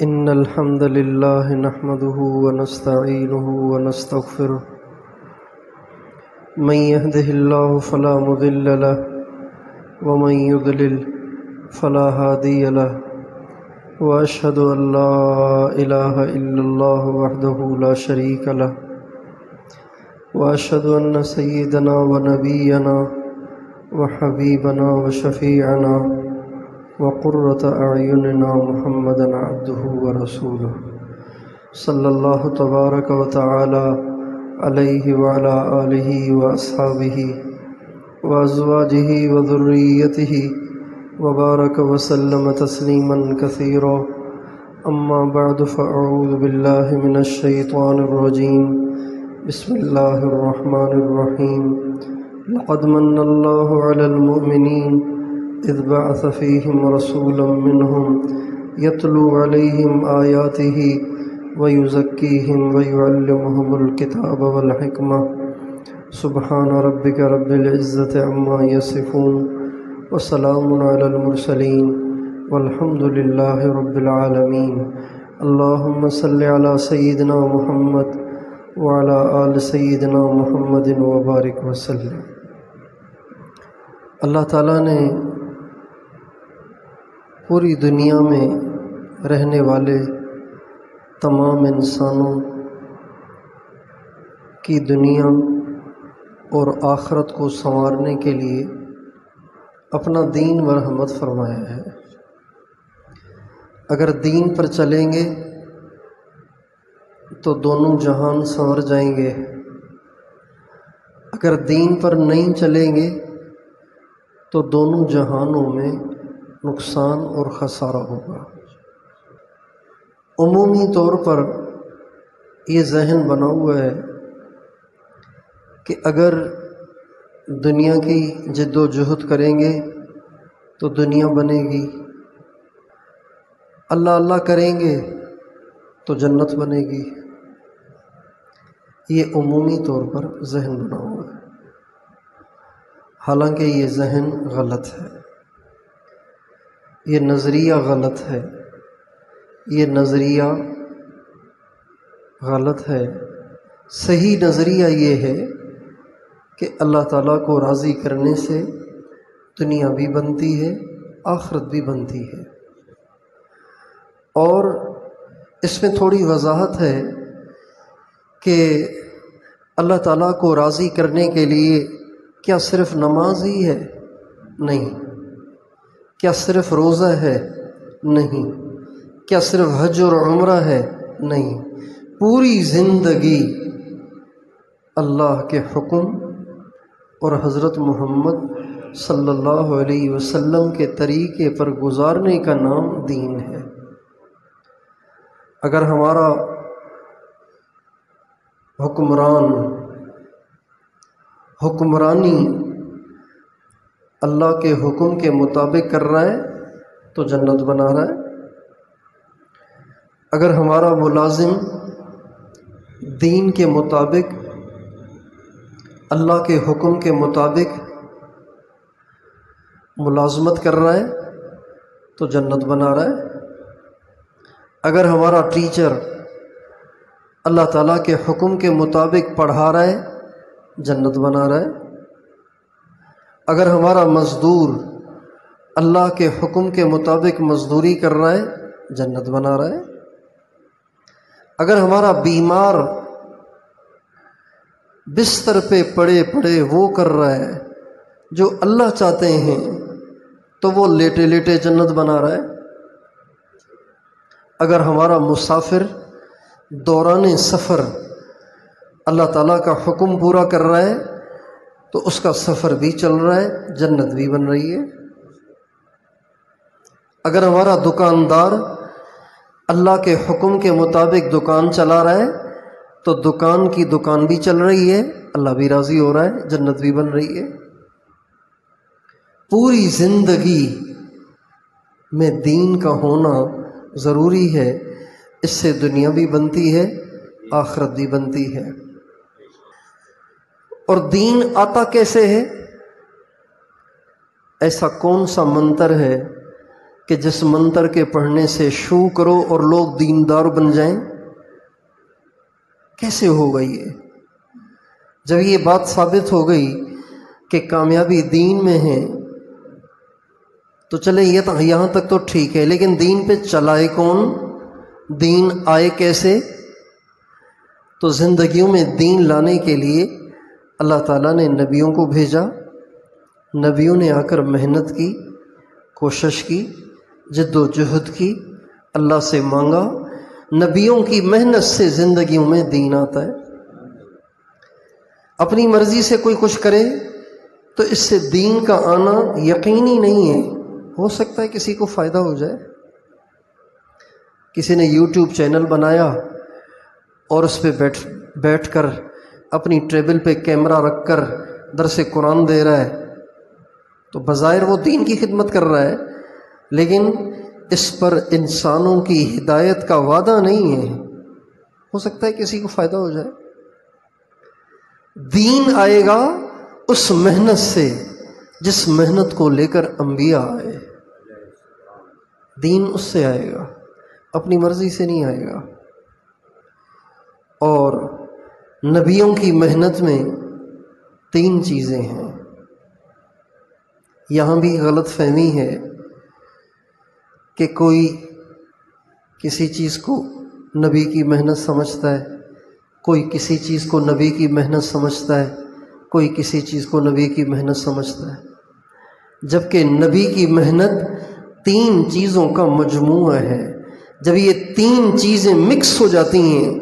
إن الحمد لله نحمده ونستعينه ونستغفره من يهده الله فلا مضل له ومن يضلل فلا هادي له وأشهد أن لا إله إلا الله وحده لا شريك له وأشهد أن سيدنا ونبينا وحبيبنا وشفيعنا وقرة أعيننا محمدا عبده ورسوله صلى الله تبارك وتعالى عليه وعلى آله وأصحابه وأزواجه وذريته وبارك وسلم تسليما كثيرا. أما بعد فأعوذ بالله من الشيطان الرجيم. بسم الله الرحمن الرحيم. لقد من الله على المؤمنين إذ بعث فيهم رسولا منهم يتلو عليهم آياته ويزكيهم ويعلمهم الكتاب والحكمة. سبحان ربك رب العزة عما يصفون وسلام على المرسلين والحمد لله رب العالمين. اللهم صل على سيدنا محمد وعلى آل سيدنا محمد وبارک وسلم. اللہ تعالیٰ نے پوری دنیا میں رہنے والے تمام انسانوں کی دنیا اور آخرت کو سنوارنے کے لیے اپنا دین مرحمت فرمایا ہے. اگر دین پر چلیں گے تو دونوں جہان سنور جائیں گے، اگر دین پر نہیں چلیں گے تو دونوں جہانوں میں نقصان اور خسارہ ہوگا. عمومی طور پر یہ ذہن بنا ہوا ہے کہ اگر دنیا کی جد و جہد کریں گے تو دنیا بنے گی، اللہ اللہ کریں گے تو جنت بنے گی. یہ عمومی طور پر ذہن بنا ہوا ہے، حالانکہ یہ ذہن غلط ہے، یہ نظریہ غلط ہے، یہ نظریہ غلط ہے. صحیح نظریہ یہ ہے کہ اللہ تعالیٰ کو راضی کرنے سے دنیا بھی بنتی ہے، آخرت بھی بنتی ہے. اور اس میں تھوڑی وضاحت ہے کہ اللہ تعالیٰ کو راضی کرنے کے لیے کیا صرف نماز ہی ہے؟ نہیں. کیا صرف روزہ ہے؟ نہیں. کیا صرف حج اور عمرہ ہے؟ نہیں. پوری زندگی اللہ کے حکم اور حضرت محمد صلی اللہ علیہ وسلم کے طریقے پر گزارنے کا نام دین ہے. اگر ہمارا حکمرانی اللہ کے حکم کے مطابق کر رہا ہے تو جنت بنا رہا ہے. اگر ہمارا ملازم دین کے مطابق اللہ کے حکم کے مطابق ملازمت کر رہا ہے تو جنت بنا رہا ہے. اگر ہمارا ٹیچر اللہ تعالیٰ کے حکم کے مطابق پڑھا رہا ہے جنت بنا رہا ہے. اگر ہمارا مزدور اللہ کے حکم کے مطابق مزدوری کر رہا ہے جنت بنا رہا ہے. اگر ہمارا بیمار بستر پہ پڑے پڑے وہ کر رہا ہے جو اللہ چاہتے ہیں تو وہ لیٹے لیٹے جنت بنا رہا ہے. اگر ہمارا مسافر دوران سفر اللہ تعالیٰ کا حکم پورا کر رہا ہے تو اس کا سفر بھی چل رہا ہے، جنت بھی بن رہی ہے. اگر ہمارا دکاندار اللہ کے حکم کے مطابق دکان چلا رہا ہے تو دکان کی دکان بھی چل رہی ہے، اللہ بھی راضی ہو رہا ہے، جنت بھی بن رہی ہے. پوری زندگی میں دین کا ہونا ضروری ہے، اس سے دنیا بھی بنتی ہے، آخرت بھی بنتی ہے. اور دین آتا کیسے ہے؟ ایسا کون سا منتر ہے کہ جس منتر کے پڑھنے سے شروع کرو اور لوگ دیندار بن جائیں؟ کیسے ہوگا یہ؟ جب یہ بات ثابت ہو گئی کہ کامیابی دین میں ہے تو چلے یہاں تک تو ٹھیک ہے، لیکن دین پہ چلائے کون؟ دین آئے کیسے؟ تو زندگیوں میں دین لانے کے لیے اللہ تعالیٰ نے نبیوں کو بھیجا، نبیوں نے آ کر محنت کی، کوشش کی، جد و جہد کی، اللہ سے مانگا۔ نبیوں کی محنت سے زندگیوں میں دین آتا ہے۔ اپنی مرضی سے کوئی کچھ کرے تو اس سے دین کا آنا یقینی نہیں ہے۔ ہو سکتا ہے کسی کو فائدہ ہو جائے، کسی نے یوٹیوب چینل بنایا اور اس پہ بیٹھ کر اپنی ٹیبل پہ کیمرہ رکھ کر درس قرآن دے رہا ہے، تو بظاہر وہ دین کی خدمت کر رہا ہے، لیکن اس پر انسانوں کی ہدایت کا وعدہ نہیں ہے۔ ہو سکتا ہے کسی کو فائدہ ہو جائے۔ دین آئے گا اس محنت سے جس محنت کو لے کر انبیاء آئے۔ دین اس سے آئے گا، اپنی مرضی سے نہیں آئے گا۔ اور نبیوں کی محنت میں 3 چیزیں ہیں۔ یہاں بھی غلط فہمی ہے کہ کوئی کسی چیز کو نبی کی محنت سمجھتا ہے، کوئی کسی چیز کو نبی کی محنت سمجھتا ہے، کوئی کسی چیز کو نبی کی محنت سمجھتا ہے، جبکہ نبی کی محنت 3 چیزوں کا مجموعہ ہے۔ جب یہ 3 چیزیں مکس ہو جاتی ہیں،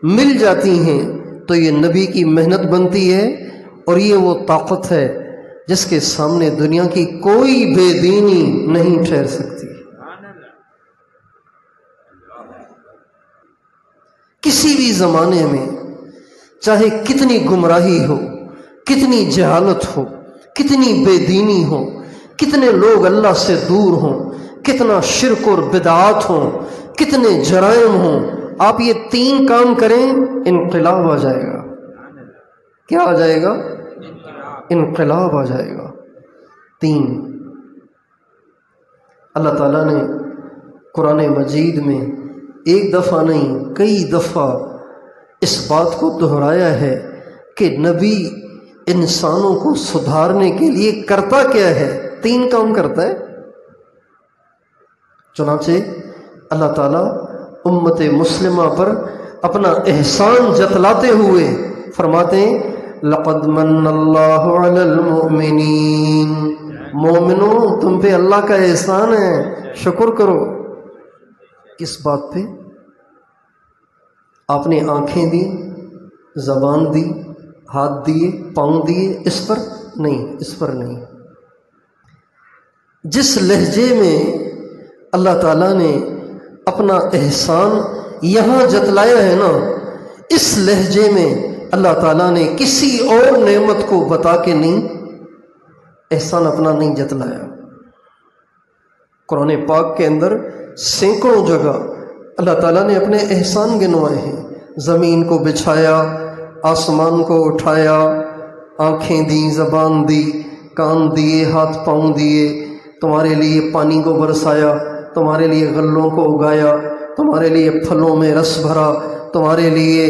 مل جاتی ہیں، تو یہ نبی کی محنت بنتی ہے، اور یہ وہ طاقت ہے جس کے سامنے دنیا کی کوئی بے دینی نہیں ٹھہر سکتی۔ کسی بھی زمانے میں چاہے کتنی گمراہی ہو، کتنی جہالت ہو، کتنی بے دینی ہو، کتنے لوگ اللہ سے دور ہوں، کتنا شرک اور بدعات ہوں، کتنے جرائم ہوں، آپ یہ 3 کام کریں، انقلاب آ جائے گا۔ کیا آ جائے گا؟ انقلاب آ جائے گا۔ 3 اللہ تعالیٰ نے قرآن مجید میں ایک دفعہ نہیں کئی دفعہ اس بات کو دہرایا ہے کہ نبی انسانوں کو سدھارنے کے لیے کرتا کیا ہے؟ 3 کام کرتا ہے۔ چنانچہ اللہ تعالیٰ امت مسلمہ پر اپنا احسان جتلاتے ہوئے فرماتے ہیں لَقَدْ مَنَّ اللَّهُ عَلَى الْمُؤْمِنِينَ، مومنوں تم پہ اللہ کا احسان ہے، شکر کرو۔ کس بات پہ؟ آپ نے آنکھیں دی، زبان دی، ہاتھ دیے، پاؤں دیے، اس پر نہیں، اس پر نہیں۔ جس لہجے میں اللہ تعالیٰ نے اپنا احسان یہاں جتلایا ہے نا، اس لہجے میں اللہ تعالیٰ نے کسی اور نعمت کو بتا کے نہیں احسان اپنا نہیں جتلایا۔ قرآن پاک کے اندر سینکڑوں جگہ اللہ تعالیٰ نے اپنے احسان گنوائے ہیں۔ زمین کو بچھایا، آسمان کو اٹھایا، آنکھیں دیں، زبان دی، کان دیے، ہاتھ پاؤں دیے، تمہارے لیے پانی کو برسایا، تمہارے لیے غلوں کو اگایا، تمہارے لیے پھلوں میں رس بھرا، تمہارے لیے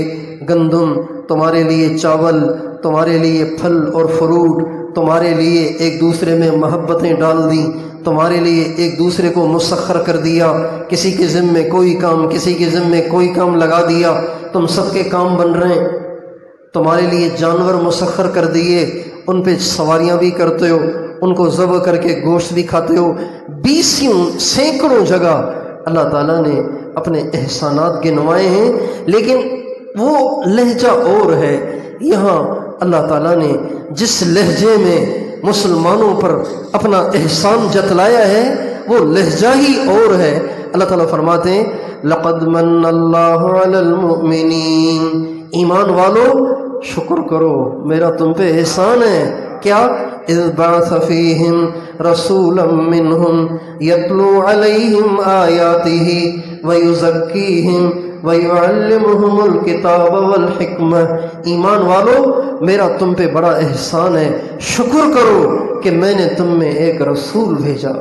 گندم، تمہارے لیے چاول، تمہارے لیے پھل اور فروٹ، تمہارے لیے ایک دوسرے میں محبتیں ڈال دیں، تمہارے لیے ایک دوسرے کو مسخر کر دیا، کسی کے ذمے کوئی کام، کسی کے ذمے کوئی کام لگا دیا، تم سب کے کام بن رہے ہیں۔ تمہارے لیے جانور مسخر کر دیے، ان پہ سواریاں بھی کرتے ہو، ان کو ذبح کر کے گوشت بھی کھاتے ہو۔ 20 سینکڑوں جگہ اللہ تعالیٰ نے اپنے احسانات گنوائے ہیں، لیکن وہ لہجہ اور ہے۔ یہاں اللہ تعالیٰ نے جس لہجے میں مسلمانوں پر اپنا احسان جتلایا ہے وہ لہجہ ہی اور ہے۔ اللہ تعالیٰ فرماتے ہیں لَقَدْ مَنَّ اللَّهُ عَلَى الْمُؤْمِنِينَ، ایمان والو شکر کرو، میرا تم پہ احسان ہے۔ کیا؟ اذ بعث فیہم رسولا منہم یتلو علیہم آیاتہ ویزکیہم وَيُعَلِّمُهُمُ الْكِتَابَ وَالْحِكْمَةَ، ایمان والو میرا تم پہ بڑا احسان ہے، شکر کرو کہ میں نے تم میں ایک رسول بھیجا۔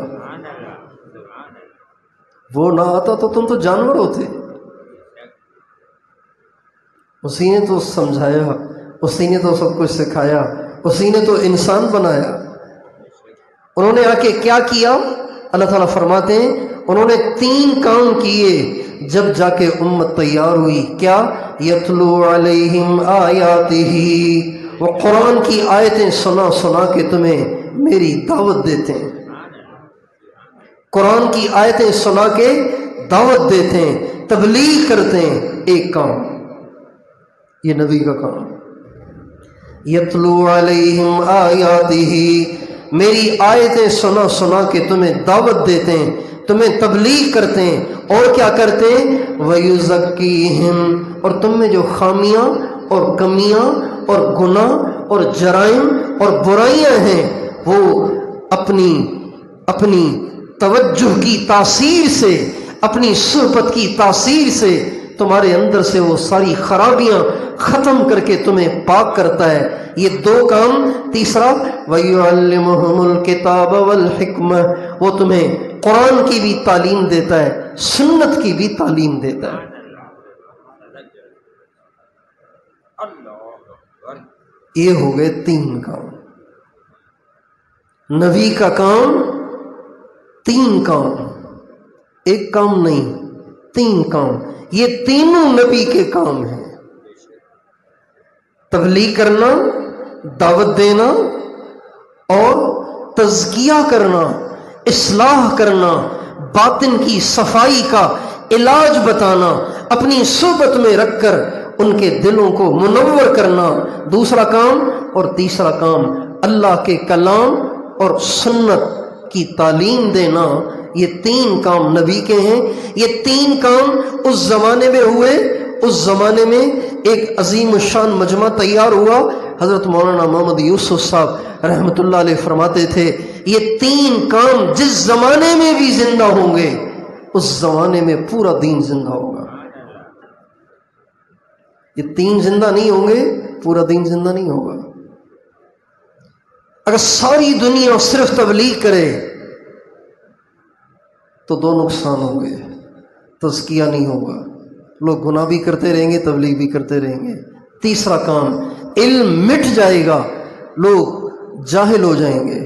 وہ نہ آتا تو تم تو جانور ہوتے. اسی نے تو سمجھایا، اسی نے تو سب کچھ سکھایا، اسی نے تو انسان بنایا. انہوں نے آ کے کیا کیا؟ اللہ تعالیٰ فرماتے ہیں انہوں نے 3 کام کیے جب جا کے امت تیار ہوئی. کیا؟ یتلو علیہم آیاتہ، وہ قرآن کی آیتیں سنا سنا کے تمہیں میری دعوت دیتے ہیں. قرآن کی آیتیں سنا کے دعوت دیتے ہیں، تبلیغ کرتے ہیں. ایک کام یہ نبی کا کام. یتلو علیہم آیاتہ، میری آیتیں سنا سنا کے تمہیں دعوت دیتے ہیں، تمہیں تبلیغ کرتے ہیں. اور کیا کرتے ہیں؟ وَيُزَكِّيهِمْ، اور تم میں جو خامیاں اور کمیاں اور گناہ اور جرائم اور برائیاں ہیں وہ اپنی توجہ کی تاثیر سے، اپنی صحبت کی تاثیر سے تمہارے اندر سے وہ ساری خرابیاں ختم کر کے تمہیں پاک کرتا ہے. یہ 2 کام. تیسرا وَيُعَلِّمُهُمُ الْكِتَابَ وَالْحِكْمَةَ، وہ تمہیں قرآن کی بھی تعلیم دیتا ہے، سنت کی بھی تعلیم دیتا ہے. یہ ہو گئے 3 کام. نبی کا کام 3 کام، ایک کام نہیں، 3 کام. یہ تینوں نبی کے کام ہیں. تبلیغ کرنا، دعوت دینا اور تزکیہ کرنا، اصلاح کرنا، باطن کی صفائی کا علاج بتانا، اپنی صحبت میں رکھ کر ان کے دلوں کو منور کرنا. دوسرا کام. اور تیسرا کام اللہ کے کلام اور سنت کی تعلیم دینا. یہ 3 کام نبی کے ہیں. یہ 3 کام اس زمانے میں ہوئے. اس زمانے میں ایک عظیم الشان مجمع تیار ہوا. حضرت مولانا محمد یوسف صاحب رحمۃ اللہ علیہ فرماتے تھے یہ 3 کام جس زمانے میں بھی زندہ ہوں گے اس زمانے میں پورا دین زندہ ہوگا. یہ 3 زندہ نہیں ہوں گے پورا دین زندہ نہیں ہوگا. اگر ساری دنیا صرف تبلیغ کرے تو 2 نقصان ہوں گے. تزکیہ نہیں ہوگا، لوگ گناہ بھی کرتے رہیں گے، تبلیغ بھی کرتے رہیں گے. تیسرا کام علم مٹ جائے گا، لوگ جاہل ہو جائیں گے.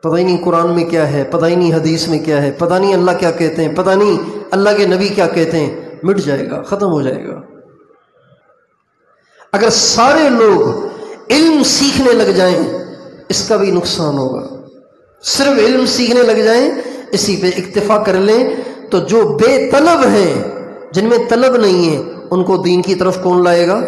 پتہ ہی نہیں قرآن میں کیا ہے، پتہ ہی نہیں حدیث میں کیا ہے، پتہ نہیں اللہ کیا کہتے ہیں، پتہ نہیں اللہ کے نبی کیا کہتے ہیں. مٹ جائے گا، ختم ہو جائے گا. اگر سارے لوگ علم سیکھنے لگ جائیں اس کا بھی نقصان ہوگا. صرف علم سیکھنے لگ جائیں، اسی پہ اکتفا کر لیں تو جو بے طلب ہیں، جن میں طلب نہیں ہے، ان کو دین کی طرف کون لائے گا؟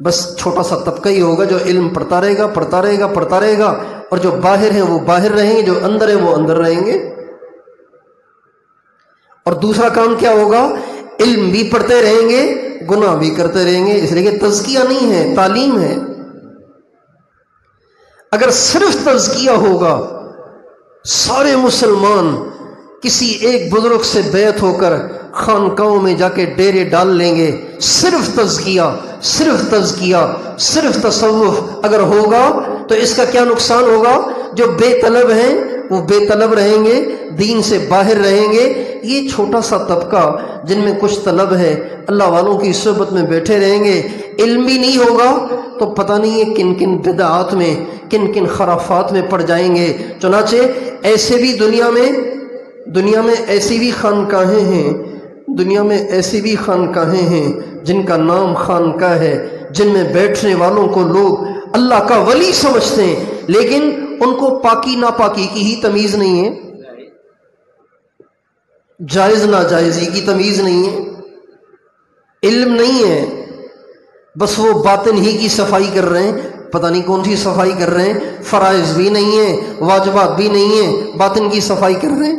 بس چھوٹا سا طبقہ ہی ہوگا جو علم پڑھتا رہے گا پڑھتا رہے گا پڑھتا رہے گا، اور جو باہر ہیں وہ باہر رہیں گے، جو اندر ہیں وہ اندر رہیں گے. اور دوسرا کام کیا ہوگا؟ علم بھی پڑھتے رہیں گے، گناہ بھی کرتے رہیں گے، اس لیے کہ تزکیہ نہیں ہے، تعلیم ہے. اگر صرف تزکیہ ہوگا، سارے مسلمان کسی ایک بزرگ سے بیعت ہو کر خانقاہوں میں جا کے ڈیرے ڈال لیں گے، صرف تزکیہ صرف تزکیہ صرف تصوف اگر ہوگا تو اس کا کیا نقصان ہوگا؟ جو بے طلب ہیں وہ بے طلب رہیں گے، دین سے باہر رہیں گے. یہ چھوٹا سا طبقہ جن میں کچھ طلب ہے اللہ والوں کی صحبت میں بیٹھے رہیں گے. علم بھی نہیں ہوگا تو پتہ نہیں ہے کن کن بدعات میں، کن کن خرافات میں پڑ جائیں گے. چنانچہ ایسے بھی دنیا میں ایسی بھی خانقاہیں ہیں، دنیا میں ایسی بھی خانقاہیں ہیں جن کا نام خانقاہ ہے، جن میں بیٹھنے والوں کو لوگ اللہ کا ولی سمجھتے ہیں، لیکن ان کو پاکی ناپاکی کی ہی تمیز نہیں ہے، جائز ناجائزی کی تمیز نہیں ہے، علم نہیں ہے، بس وہ باطن ہی کی صفائی کر رہے ہیں. پتہ نہیں کون سی صفائی کر رہے ہیں، فرائض بھی نہیں ہیں، واجبات بھی نہیں ہیں، باطن کی صفائی کر رہے ہیں.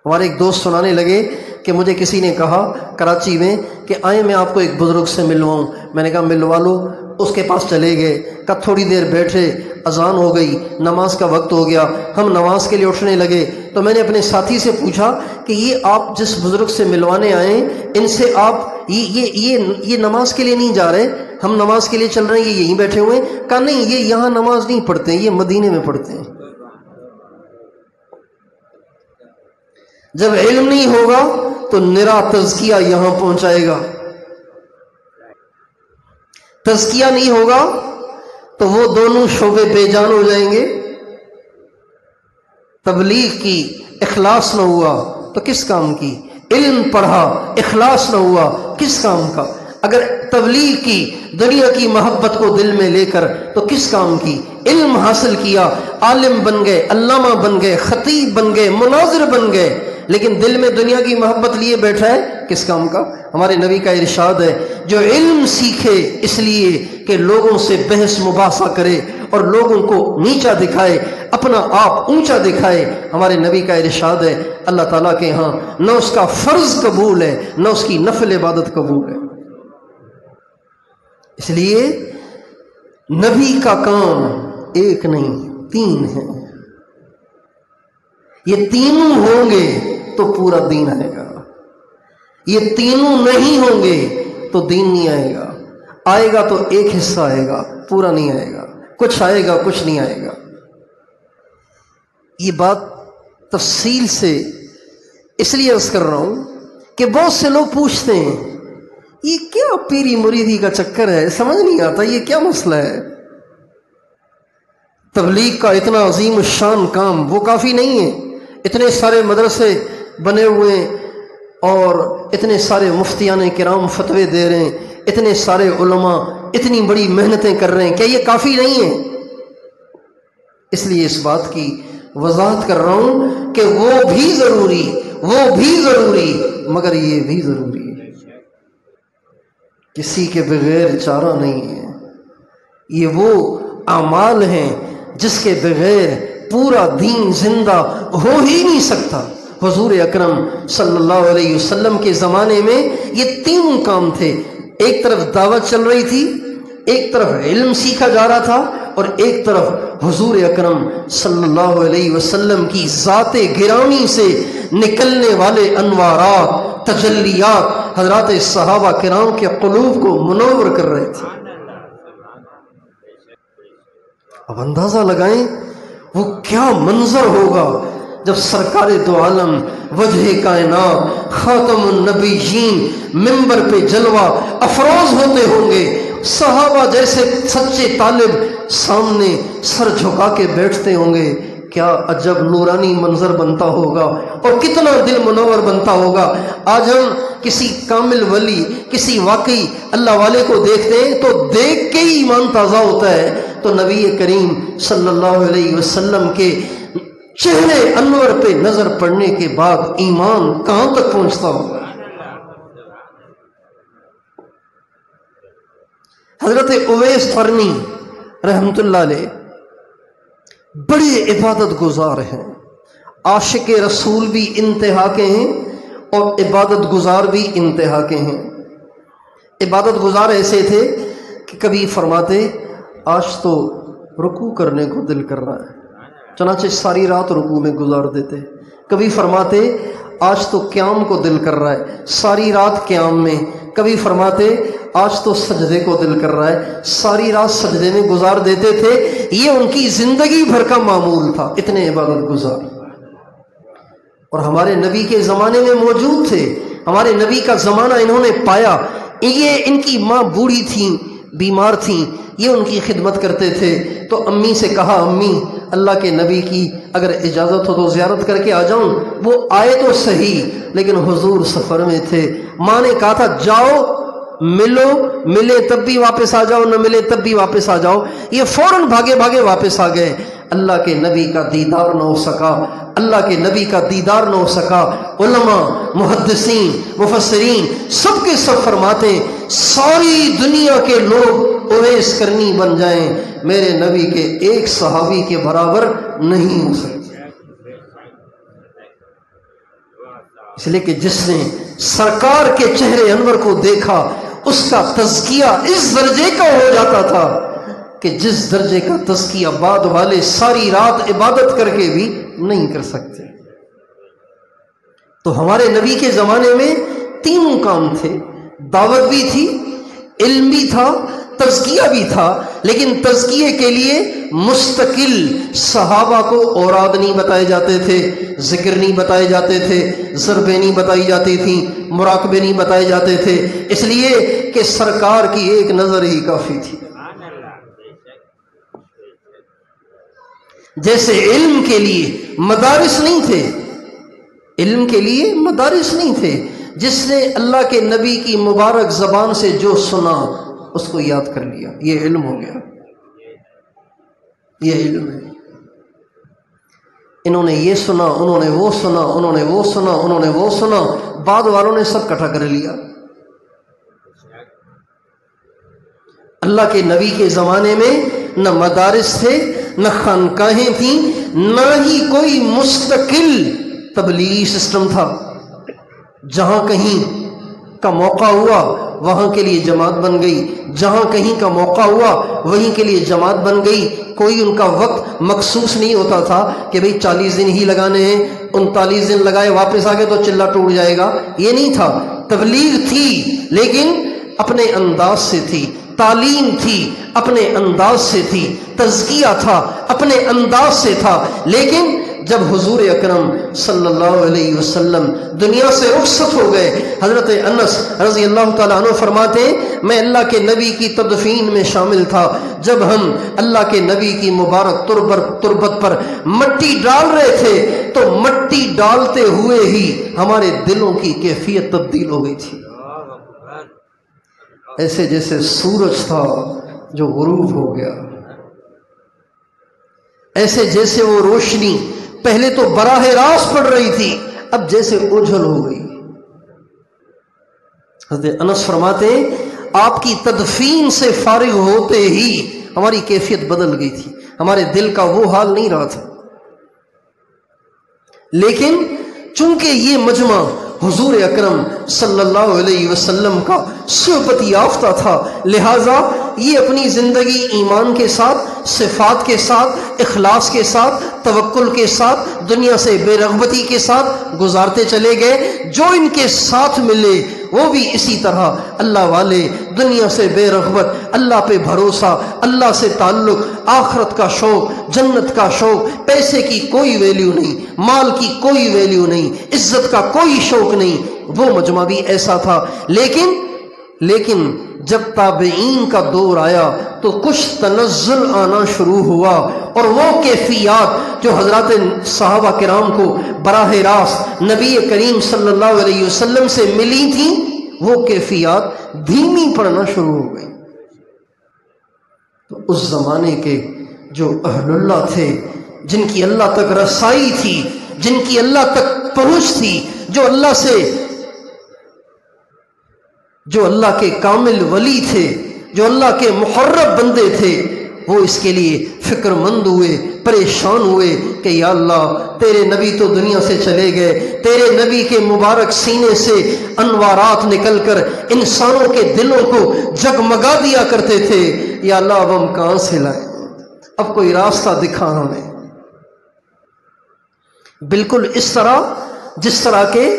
ہمارے ایک دوست سنانے لگے کہ مجھے کسی نے کہا کراچی میں کہ آئیں میں آپ کو ایک بزرگ سے ملواؤں. میں نے کہا ملوا لو. اس کے پاس چلے گئے، کہا تھوڑی دیر بیٹھے، اذان ہو گئی، نماز کا وقت ہو گیا، ہم نماز کے لیے اٹھنے لگے. تو میں نے اپنے ساتھی سے پوچھا کہ یہ آپ جس بزرگ سے ملوانے آئے ان سے آپ یہ نماز کے لیے نہیں جا رہے؟ ہم نماز کے لیے چل رہے ہیں، یہ یہیں بیٹھے ہوئے ہیں. کہا نہیں، یہ یہاں نماز نہیں پڑھتے، یہ مدینے میں پڑھتے ہیں. جب علم نہیں ہوگا تو نرا تزکیہ یہاں پہنچائے گا، تزکیہ نہیں ہوگا تو وہ دونوں شعبے بے جان ہو جائیں گے۔ تبلیغ کی اخلاص نہ ہوا تو کس کام کی؟ علم پڑھا اخلاص نہ ہوا کس کام کا؟ اگر تبلیغ کی دنیا کی محبت کو دل میں لے کر تو کس کام کی؟ علم حاصل کیا، عالم بن گئے، علامہ بن گئے، خطیب بن گئے، مناظر بن گئے، لیکن دل میں دنیا کی محبت لیے بیٹھا ہے کس کام کا؟ ہمارے نبی کا ارشاد ہے جو علم سیکھے اس لیے کہ لوگوں سے بحث مباحثہ کرے اور لوگوں کو نیچا دکھائے، اپنا آپ اونچا دکھائے، ہمارے نبی کا ارشاد ہے اللہ تعالیٰ کے ہاں نہ اس کا فرض قبول ہے نہ اس کی نفل عبادت قبول ہے۔ اس لیے نبی کا کام ایک نہیں تین ہے، یہ تینوں ہوں گے تو پورا دین آئے گا، یہ تینوں نہیں ہوں گے تو دین نہیں آئے گا، آئے گا تو ایک حصہ آئے گا پورا نہیں آئے گا، کچھ آئے گا کچھ نہیں آئے گا۔ یہ بات تفصیل سے اس لیے عرض کر رہا ہوں کہ بہت سے لوگ پوچھتے ہیں یہ کیا پیری مریدی کا چکر ہے، سمجھ نہیں آتا یہ کیا مسئلہ ہے؟ تبلیغ کا اتنا عظیم الشان کام وہ کافی نہیں ہے؟ اتنے سارے مدرسے بنے ہوئے ہیں اور اتنے سارے مفتیان کرام فتوے دے رہے ہیں، اتنے سارے علماء اتنی بڑی محنتیں کر رہے ہیں، کیا یہ کافی نہیں ہے؟ اس لیے اس بات کی وضاحت کر رہا ہوں کہ وہ بھی ضروری مگر یہ بھی ضروری ہے، کسی کے بغیر چارہ نہیں ہے۔ یہ وہ اعمال ہیں جس کے بغیر پورا دین زندہ ہو ہی نہیں سکتا۔ حضور اکرم صلی اللہ علیہ وسلم کے زمانے میں یہ تین کام تھے، ایک طرف دعوت چل رہی تھی، ایک طرف علم سیکھا جا رہا تھا، اور ایک طرف حضور اکرم صلی اللہ علیہ وسلم کی ذات گرامی سے نکلنے والے انوارات تجلیات حضرات صحابہ کرام کے قلوب کو منور کر رہے تھے۔ اب اندازہ لگائیں وہ کیا منظر ہوگا جب سرکار دو عالم وجہ کائنات خاتم النبیین ممبر پہ جلوہ افروز ہوتے ہوں گے، صحابہ جیسے سچے طالب سامنے سر جھکا کے بیٹھتے ہوں گے، کیا عجب نورانی منظر بنتا ہوگا اور کتنا دل منور بنتا ہوگا۔ آج ہم کسی کامل ولی، کسی واقعی اللہ والے کو دیکھتے ہیں تو دیکھ کے ہی ایمان تازہ ہوتا ہے، تو نبی کریم صلی اللہ علیہ وسلم کے چہرے انور پہ نظر پڑنے کے بعد ایمان کہاں تک پہنچتا ہوگا۔ حضرت اویس قرنی رحمت اللہ علیہ بڑے عبادت گزار ہیں، عاشق رسول بھی انتہا کے ہیں اور عبادت گزار بھی انتہا کے ہیں۔ عبادت گزار ایسے تھے کہ کبھی فرماتے آج تو رکوع کرنے کو دل کر رہا ہے، چنانچہ ساری رات رکوع میں گزار دیتے۔ کبھی فرماتے آج تو قیام کو دل کر رہا ہے، ساری رات قیام میں۔ کبھی فرماتے آج تو سجدے کو دل کر رہا ہے، ساری رات سجدے میں گزار دیتے تھے۔ یہ ان کی زندگی بھر کا معمول تھا، اتنے عبادت گزار۔ اور ہمارے نبی کے زمانے میں موجود تھے، ہمارے نبی کا زمانہ انہوں نے پایا۔ یہ ان کی ماں بوڑھی تھیں، بیمار تھیں، یہ ان کی خدمت کرتے تھے، تو امی سے کہا امی اللہ کے نبی کی اگر اجازت ہو تو زیارت کر کے آ جاؤں۔ وہ آئے تو صحیح لیکن حضور سفر میں تھے۔ ماں نے کہا تھا جاؤ ملو، ملے تب بھی واپس آ جاؤ، نہ ملے تب بھی واپس آ جاؤ۔ یہ فوراً بھاگے بھاگے واپس آ گئے۔ اللہ کے نبی کا دیدار نہ ہو سکا، اللہ کے نبی کا دیدار نہ ہو سکا۔ علماء، محدثین، مفسرین سب کے سب فرماتے ساری دنیا کے لوگ اویس قرنی بن جائیں، میرے نبی کے ایک صحابی کے برابر نہیں ہو سکتے۔ اس لیے کہ جس نے سرکار کے چہرے انور کو دیکھا اس کا تزکیہ اس درجے کا ہو جاتا تھا کہ جس درجے کا تزکیہ بعد والے ساری رات عبادت کر کے بھی نہیں کر سکتے۔ تو ہمارے نبی کے زمانے میں تینوں کام تھے، دعوت بھی تھی، علم بھی تھا، تزکیہ بھی تھا، لیکن تزکیے کے لیے مستقل صحابہ کو اوراد نہیں بتائے جاتے تھے، ذکر نہیں بتائے جاتے تھے، ضربیں نہیں بتائی جاتی تھیں، مراقبے نہیں بتائے جاتے تھے، اس لیے کہ سرکار کی ایک نظر ہی کافی تھی۔ جیسے علم کے لیے مدارس نہیں تھے، علم کے لیے مدارس نہیں تھے، جس نے اللہ کے نبی کی مبارک زبان سے جو سنا اس کو یاد کر لیا، یہ علم ہو گیا، یہ علم ہے۔ انہوں نے یہ سنا، انہوں نے وہ سنا، انہوں نے وہ سنا، انہوں نے وہ سنا، بعد والوں نے سب اکٹھا کر لیا۔ اللہ کے نبی کے زمانے میں نہ مدارس تھے، نہ خانقاہیں تھیں، نہ ہی کوئی مستقل تبلیغی سسٹم تھا۔ جہاں کہیں کا موقع ہوا وہاں کے لیے جماعت بن گئی، جہاں کہیں کا موقع ہوا وہیں کے لیے جماعت بن گئی۔ کوئی ان کا وقت مخصوص نہیں ہوتا تھا کہ بھئی 40 دن ہی لگانے ہیں، 39 دن لگائے واپس آ گئے تو چلہ ٹوٹ جائے گا، یہ نہیں تھا۔ تبلیغ تھی لیکن اپنے انداز سے تھی، تعلیم تھی اپنے انداز سے تھی، تزکیہ تھا اپنے انداز سے تھا۔ لیکن جب حضور اکرم صلی اللہ علیہ وسلم دنیا سے رخصت ہو گئے، حضرت انس رضی اللہ تعالیٰ عنہ فرماتے ہیں میں اللہ کے نبی کی تدفین میں شامل تھا، جب ہم اللہ کے نبی کی مبارک تربت پر مٹی ڈال رہے تھے تو مٹی ڈالتے ہوئے ہی ہمارے دلوں کی کیفیت تبدیل ہو گئی تھی، ایسے جیسے سورج تھا جو غروب ہو گیا، ایسے جیسے وہ روشنی پہلے تو براہ راست پڑ رہی تھی اب جیسے اوجھل ہو گئی۔ حضرت انس فرماتے ہیں آپ کی تدفین سے فارغ ہوتے ہی ہماری کیفیت بدل گئی تھی، ہمارے دل کا وہ حال نہیں رہا تھا۔ لیکن چونکہ یہ مجمع حضور اکرم صلی اللہ علیہ وسلم کا صحبت یافتہ تھا، لہٰذا یہ اپنی زندگی ایمان کے ساتھ، صفات کے ساتھ، اخلاص کے ساتھ، توکل کے ساتھ، دنیا سے بے رغبتی کے ساتھ گزارتے چلے گئے۔ جو ان کے ساتھ ملے وہ بھی اسی طرح اللہ والے، دنیا سے بے رغبت، اللہ پہ بھروسہ، اللہ سے تعلق، آخرت کا شوق، جنت کا شوق، پیسے کی کوئی ویلیو نہیں، مال کی کوئی ویلیو نہیں، عزت کا کوئی شوق نہیں، وہ مجمع بھی ایسا تھا۔ لیکن جب تابعین کا دور آیا تو کچھ تنزل آنا شروع ہوا، اور وہ کیفیات جو حضرات صحابہ کرام کو براہ راست نبی کریم صلی اللہ علیہ وسلم سے ملی تھیں، وہ کیفیات دھیمی پڑنا شروع ہو گئی۔ تو اس زمانے کے جو اہل اللہ تھے، جن کی اللہ تک رسائی تھی، جن کی اللہ تک پہنچ تھی، جو اللہ کے کامل ولی تھے، جو اللہ کے محرب بندے تھے، وہ اس کے لیے فکر مند ہوئے، پریشان ہوئے کہ یا اللہ تیرے نبی تو دنیا سے چلے گئے، تیرے نبی کے مبارک سینے سے انوارات نکل کر انسانوں کے دلوں کو جگمگا دیا کرتے تھے، یا اللہ اب ہم کہاں سے لائیں، اب کوئی راستہ دکھا ہمیں۔ بالکل اس طرح جس طرح کے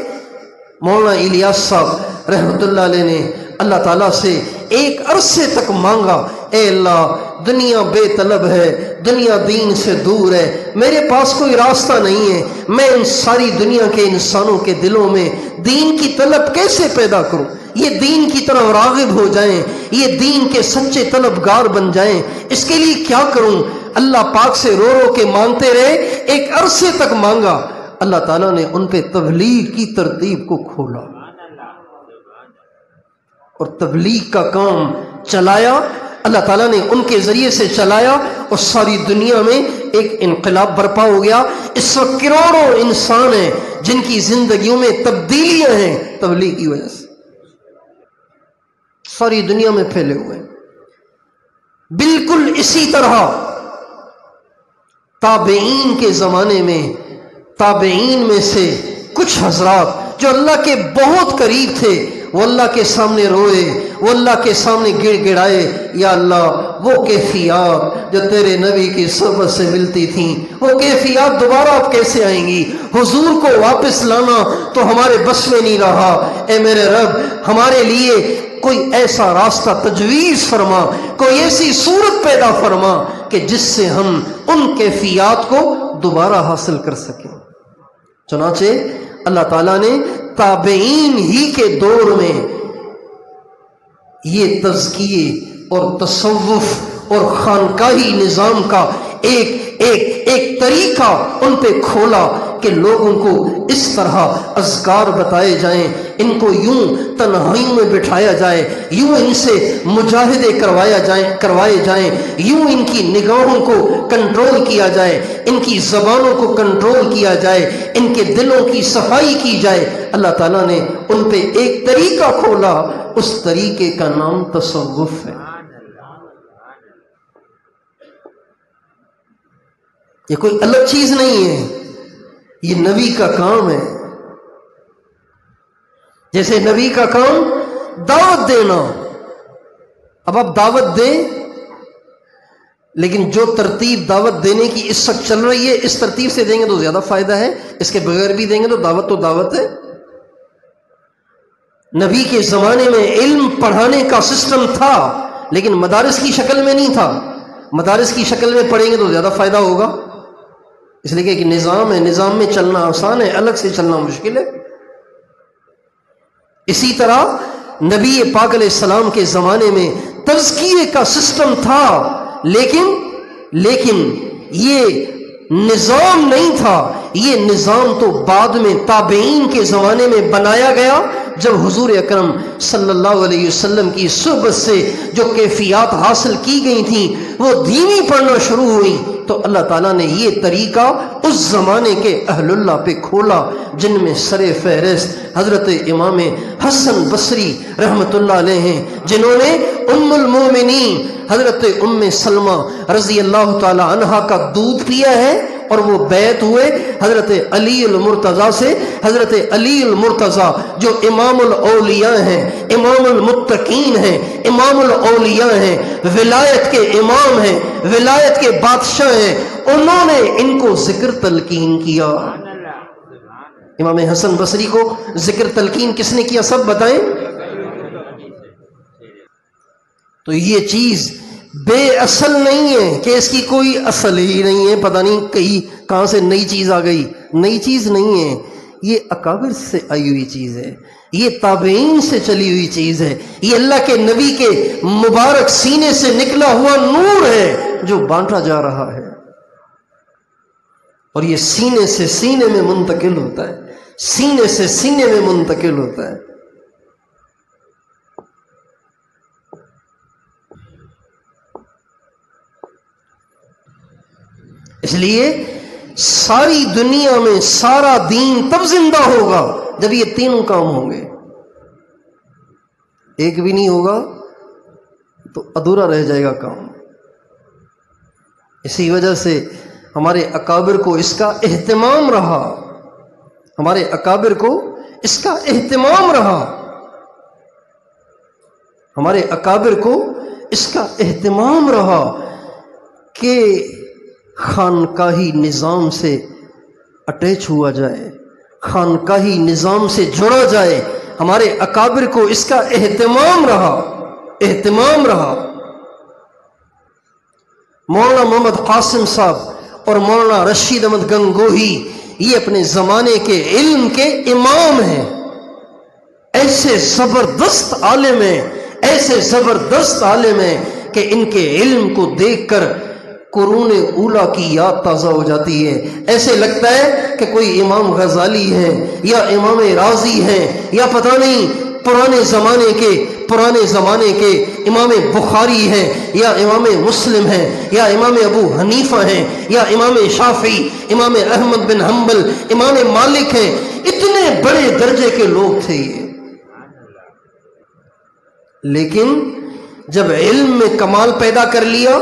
مولانا الیاس صاحب رحمۃ اللہ علیہ نے اللہ تعالیٰ سے ایک عرصے تک مانگا، اے اللہ دنیا بے طلب ہے، دنیا دین سے دور ہے، میرے پاس کوئی راستہ نہیں ہے، میں ان ساری دنیا کے انسانوں کے دلوں میں دین کی طلب کیسے پیدا کروں، یہ دین کی طرف راغب ہو جائیں، یہ دین کے سچے طلبگار بن جائیں، اس کے لیے کیا کروں؟ اللہ پاک سے رو رو کے مانگتے رہے، ایک عرصے تک مانگا، اللہ تعالیٰ نے ان پہ تبلیغ کی ترتیب کو کھولا اور تبلیغ کا کام چلایا، اللہ تعالیٰ نے ان کے ذریعے سے چلایا اور ساری دنیا میں ایک انقلاب برپا ہو گیا۔ اس وقت کروڑوں انسان ہیں جن کی زندگیوں میں تبدیلیاں ہیں تبلیغ کی وجہ سے، ساری دنیا میں پھیلے ہوئے ہیں۔ بالکل اسی طرح تابعین کے زمانے میں، تابعین میں سے کچھ حضرات جو اللہ کے بہت قریب تھے، وہ اللہ کے سامنے روئے، وہ اللہ کے سامنے گڑ گڑائے، یا اللہ وہ کیفیات جو تیرے نبی کی صحبت سے ملتی تھیں، وہ کیفیات دوبارہ اب کیسے آئیں گی؟ حضور کو واپس لانا تو ہمارے بس میں نہیں رہا، اے میرے رب ہمارے لیے کوئی ایسا راستہ تجویز فرما، کوئی ایسی صورت پیدا فرما کہ جس سے ہم ان کیفیات کو دوبارہ حاصل کر سکیں۔ چنانچہ اللہ تعالیٰ نے تابعین ہی کے دور میں یہ تزکیے اور تصوف اور خانقاہی نظام کا ایک طریقہ ان پہ کھولا کہ لوگوں کو اس طرح اذکار بتائے جائیں، ان کو یوں تنہائیوں میں بٹھایا جائے، یوں ان سے مجاہدے کروائے جائیں، یوں ان کی نگاہوں کو کنٹرول کیا جائے، ان کی زبانوں کو کنٹرول کیا جائے، ان کے دلوں کی صفائی کی جائے۔ اللہ تعالیٰ نے ان پہ ایک طریقہ کھولا، اس طریقے کا نام تصوف ہے۔ یہ کوئی الگ چیز نہیں ہے، یہ نبی کا کام ہے۔ جیسے نبی کا کام دعوت دینا، اب آپ دعوت دیں، لیکن جو ترتیب دعوت دینے کی اس وقت چل رہی ہے اس ترتیب سے دیں گے تو زیادہ فائدہ ہے، اس کے بغیر بھی دیں گے تو دعوت ہے۔ نبی کے زمانے میں علم پڑھانے کا سسٹم تھا، لیکن مدارس کی شکل میں نہیں تھا۔ مدارس کی شکل میں پڑھیں گے تو زیادہ فائدہ ہوگا، اس لیے کہ ایک نظام ہے، نظام میں چلنا آسان ہے، الگ سے چلنا مشکل ہے۔ اسی طرح نبی پاک علیہ السلام کے زمانے میں تزکیے کا سسٹم تھا، لیکن یہ نظام نہیں تھا۔ یہ نظام تو بعد میں تابعین کے زمانے میں بنایا گیا، جب حضور اکرم صلی اللہ علیہ وسلم کی صحبت سے جو کیفیات حاصل کی گئی تھیں وہ دھیمی پڑنا شروع ہوئی، تو اللہ تعالیٰ نے یہ طریقہ اس زمانے کے اہل اللہ پہ کھولا، جن میں سر فہرست حضرت امام حسن بصری رحمۃ اللہ علیہ ہیں، جنہوں نے ام المومنین حضرت ام سلمہ رضی اللہ تعالی عنہا کا دودھ پیا ہے، اور وہ بیعت ہوئے حضرت علی المرتضیٰ سے۔ حضرت علی المرتضیٰ جو امام الاولیاء ہیں، امام المتقین ہیں، امام الاولیاء ہیں، ولایت کے امام ہیں، ولایت کے بادشاہ ہیں، انہوں نے ان کو ذکر تلقین کیا۔ امام حسن بصری کو ذکر تلقین کس نے کیا، سب بتائیں۔ تو یہ چیز بے اصل نہیں ہے کہ اس کی کوئی اصل ہی نہیں ہے، پتہ نہیں کہاں سے نئی چیز آ گئی۔ نئی چیز نہیں ہے، یہ اکابر سے آئی ہوئی چیز ہے، یہ تابعین سے چلی ہوئی چیز ہے، یہ اللہ کے نبی کے مبارک سینے سے نکلا ہوا نور ہے جو بانٹا جا رہا ہے، اور یہ سینے سے سینے میں منتقل ہوتا ہے، سینے سے سینے میں منتقل ہوتا ہے۔ اس لیے ساری دنیا میں سارا دین تب زندہ ہوگا جب یہ تینوں کام ہوں گے۔ ایک بھی نہیں ہوگا تو ادھورا رہ جائے گا کام۔ اسی وجہ سے ہمارے اکابر کو اس کا اہتمام رہا، ہمارے اکابر کو اس کا اہتمام رہا، ہمارے اکابر کو اس کا اہتمام رہا کہ خانقاہی نظام سے اٹیچ ہوا جائے، خانقاہی نظام سے جڑا جائے۔ ہمارے اکابر کو اس کا اہتمام رہا۔ مولانا محمد قاسم صاحب اور مولانا رشید احمد گنگوہی یہ اپنے زمانے کے علم کے امام ہیں، ایسے زبردست عالم ہیں، ایسے زبردست عالم ہیں کہ ان کے علم کو دیکھ کر قرون اولا کی یاد تازہ ہو جاتی ہے۔ ایسے لگتا ہے کہ کوئی امام غزالی ہے یا امام رازی ہے یا پتہ نہیں پرانے زمانے کے امام بخاری ہیں یا امام مسلم ہیں یا امام ابو حنیفہ ہیں یا امام شافعی، امام احمد بن حنبل، امام مالک ہیں۔ اتنے بڑے درجے کے لوگ تھے یہ، لیکن جب علم میں کمال پیدا کر لیا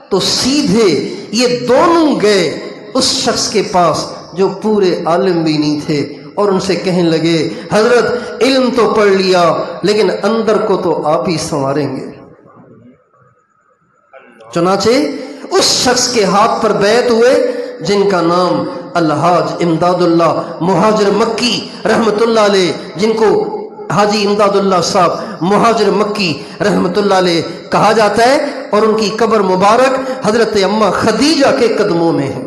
تو سیدھے یہ دونوں گئے اس شخص کے پاس جو پورے عالم بھی نہیں تھے، اور ان سے کہنے لگے حضرت علم تو پڑھ لیا لیکن اندر کو تو آپ ہی سنواریں گے۔ چنانچہ اس شخص کے ہاتھ پر بیعت ہوئے جن کا نام الحاج امداد اللہ مہاجر مکی رحمت اللہ علیہ، جن کو حاجی امداد اللہ صاحب مہاجر مکی رحمۃ اللہ علیہ کہا جاتا ہے، اور ان کی قبر مبارک حضرت اماں خدیجہ کے قدموں میں ہے۔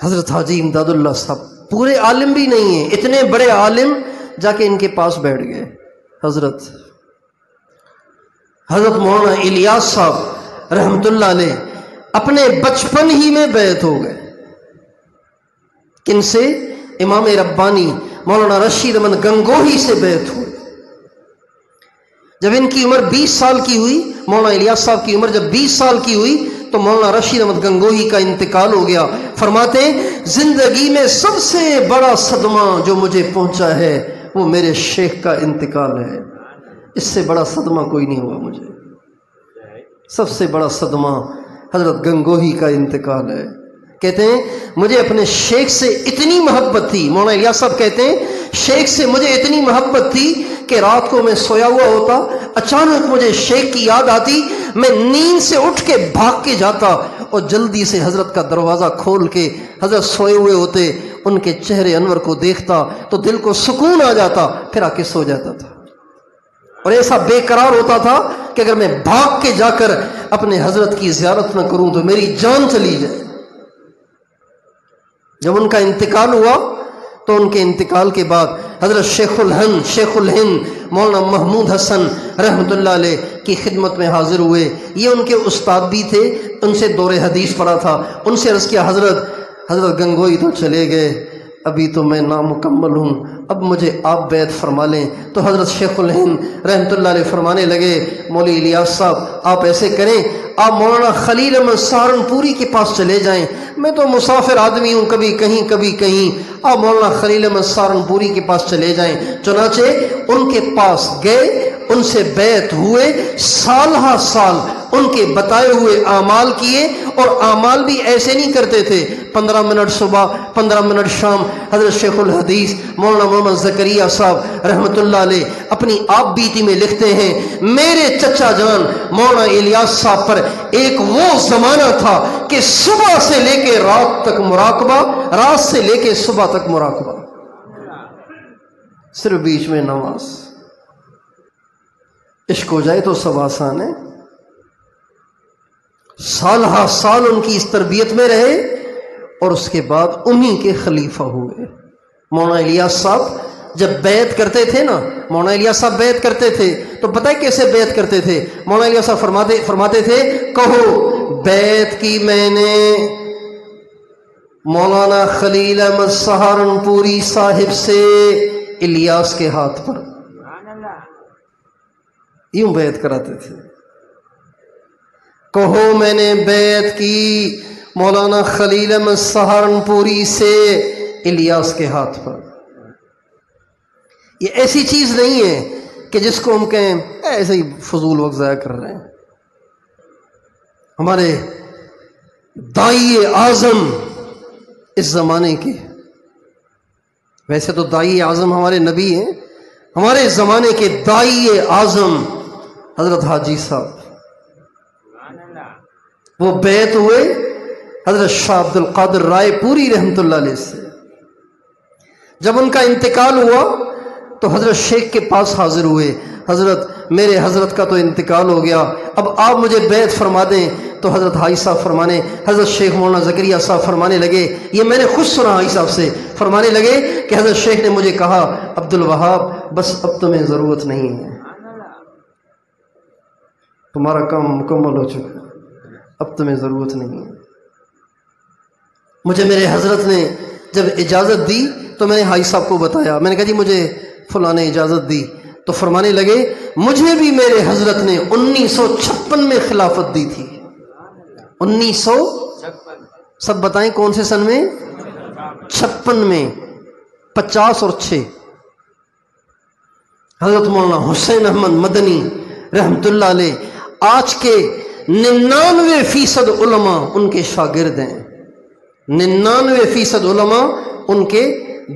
حضرت حاجی امداد اللہ صاحب پورے عالم بھی نہیں ہیں، اتنے بڑے عالم جا کے ان کے پاس بیٹھ گئے۔ حضرت مولانا الیاس صاحب رحمۃ اللہ علیہ اپنے بچپن ہی میں بیعت ہو گئے۔ کن سے؟ امام ربانی مولانا رشید احمد گنگوہی سے بیعت ہوئی۔ جب ان کی عمر 20 سال کی ہوئی، مولانا الیاس صاحب کی عمر جب 20 سال کی ہوئی تو مولانا رشید احمد گنگوہی کا انتقال ہو گیا۔ فرماتے ہیں زندگی میں سب سے بڑا صدمہ جو مجھے پہنچا ہے وہ میرے شیخ کا انتقال ہے، اس سے بڑا صدمہ کوئی نہیں ہوا مجھے۔ سب سے بڑا صدمہ حضرت گنگوہی کا انتقال ہے۔ کہتے ہیں مجھے اپنے شیخ سے اتنی محبت تھی، مولانا الیاس صاحب کہتے ہیں شیخ سے مجھے اتنی محبت تھی کہ رات کو میں سویا ہوا ہوتا، اچانک مجھے شیخ کی یاد آتی، میں نیند سے اٹھ کے بھاگ کے جاتا اور جلدی سے حضرت کا دروازہ کھول کے حضرت سوئے ہوئے ہوتے، ان کے چہرے انور کو دیکھتا تو دل کو سکون آ جاتا، پھر آ کے سو جاتا تھا، اور ایسا بے قرار ہوتا تھا کہ اگر میں بھاگ کے جا کر اپنے حضرت کی زیارت نہ کروں تو میری جان چلی جائے۔ جب ان کا انتقال ہوا تو ان کے انتقال کے بعد حضرت شیخ الہند مولانا محمود حسن رحمۃ اللہ علیہ کی خدمت میں حاضر ہوئے۔ یہ ان کے استاد بھی تھے، ان سے دور حدیث پڑھا تھا۔ ان سے عرض کیا حضرت گنگوئی تو چلے گئے، ابھی تو میں نامکمل ہوں، اب مجھے آپ بیعت فرما لیں۔ تو حضرت شیخ الہند رحمۃ اللہ علیہ فرمانے لگے مولوی الیاس صاحب آپ ایسے کریں، آپ مولانا خلیل احمد سہارنپوری کے پاس چلے جائیں، میں تو مسافر آدمی ہوں، کبھی کہیں کبھی کہیں، آپ مولانا خلیل احمد سہارنپوری کے پاس چلے جائیں۔ چنانچہ ان کے پاس گئے، ان سے بیعت ہوئے، سال ہا سال ان کے بتائے ہوئے اعمال کیے، اور اعمال بھی ایسے نہیں کرتے تھے 15 منٹ صبح 15 منٹ شام۔ حضرت شیخ الحدیث مولانا محمد زکریا صاحب رحمۃ اللہ علیہ اپنی آپ بیتی میں لکھتے ہیں میرے چچا جان مولانا الیاس صاحب پر ایک وہ زمانہ تھا کہ صبح سے لے کے رات تک مراقبہ، رات سے لے کے صبح تک مراقبہ، صرف بیچ میں نماز۔ عشق ہو جائے تو سب آسان ہے۔ سال ہا سال ان کی اس تربیت میں رہے، اور اس کے بعد انہی کے خلیفہ ہوئے۔ مولانا الیاس صاحب جب بیعت کرتے تھے نا، مولانا الیاس صاحب بیعت کرتے تھے تو پتہ ہے کیسے بیعت کرتے تھے؟ مولانا الیاس صاحب فرماتے تھے کہو بیعت کی میں نے مولانا خلیل احمد سہارنپوری صاحب سے الیاس کے ہاتھ پر، یوں بیعت کراتے تھے۔ کہو میں نے بیعت کی مولانا خلیل احمد سہارنپوری سے الیاس کے ہاتھ پر۔ یہ ایسی چیز نہیں ہے کہ جس کو ہم کہیں ایسے ہی فضول وقت ضائع کر رہے ہیں۔ ہمارے داعی اعظم اس زمانے کے، ویسے تو داعی اعظم ہمارے نبی ہیں، ہمارے زمانے کے داعی اعظم حضرت حاجی صاحب، وہ بیعت ہوئے حضرت شاہ عبد القادر رائے پوری رحمۃ اللہ علیہ سے۔ جب ان کا انتقال ہوا تو حضرت شیخ کے پاس حاضر ہوئے، حضرت میرے حضرت کا تو انتقال ہو گیا، اب آپ مجھے بیعت فرما دیں۔ تو حضرت حاجی صاحب حضرت شیخ مولانا زکریا صاحب فرمانے لگے، یہ میں نے خود سنا حاجی صاحب سے، فرمانے لگے کہ حضرت شیخ نے مجھے کہا عبد الوہاب بس اب تمہیں ضرورت نہیں ہے، تمہارا کام مکمل ہو چکا، اب تمہیں ضرورت نہیں ہے۔ مجھے میرے حضرت نے جب اجازت دی تو میں نے حاجی صاحب کو بتایا، میں نے کہا جی مجھے فلاں نے اجازت دی، تو فرمانے لگے مجھے بھی میرے حضرت نے 1956 میں خلافت دی تھی۔ 1956 سب بتائیں کون سے سن میں؟ 56 میں، 50 اور 6۔ حضرت مولانا حسین احمد مدنی رحمۃ اللہ علیہ آج کے 99% علماء ان کے شاگرد ہیں، 99% علماء ان کے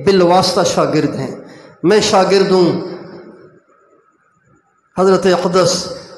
بالواسطہ شاگرد ہیں۔ میں شاگرد ہوں حضرت اقدس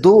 2